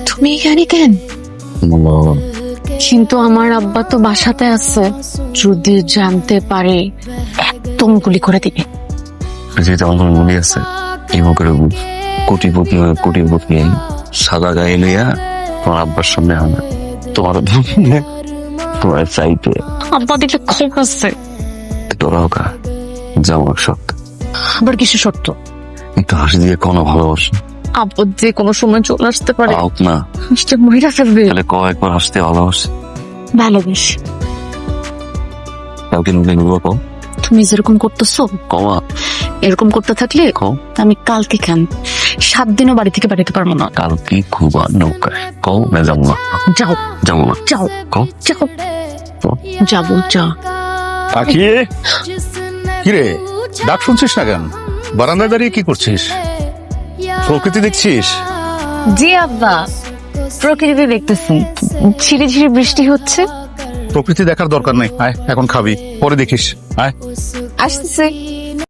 তুমি এখানে কেন? কিন্তু আমার আব্বা তো বাসাতে আছে, যদি জানতে পারে একদম গুলি করে দিবে। যেহেতু আমার কোনো মনে আছে এই করে কোটিপতি সাদা গায়ে লইয়া তোমার আব্বার সামনে আনা তোমার তোমার চাইতে আব্বা দেখলে খুব আছে। তোরাও কা যাওয়ার শর্ত আবার কিছু শর্ত? একটু হাসি দিয়ে কোনো ভালোবাসো আব্বা যে কোনো সময় চলে আসতে পারে, হোক না হাসতে মহিলা ফেলবে। তাহলে কয়েকবার হাসতে ভালোবাসে ভালোবেস কাউকে নুকে নুবো কও তুমি যেরকম করতেছো, কমা এরকম করতে থাকলে কও আমি কালকে কেন 7 দিনও বাড়ি থেকে পাঠাতে পারবো না। কালকে খুবা নৌকায় কও না যাবো না যাও যাবো না যাও কও যাও যাবো যা। আখি, কিরে ডাক শুনছিস না কেন? বারান্দায় দাঁড়িয়ে কি করছিস? প্রকৃতি দেখছিস? জি আব্বা, প্রকৃতি দেখতেছি, ঝিরি ঝিরি বৃষ্টি হচ্ছে। প্রকৃতি দেখার দরকার নেই, আয় এখন খাবি, পরে দেখিস। আয় আসতেছে।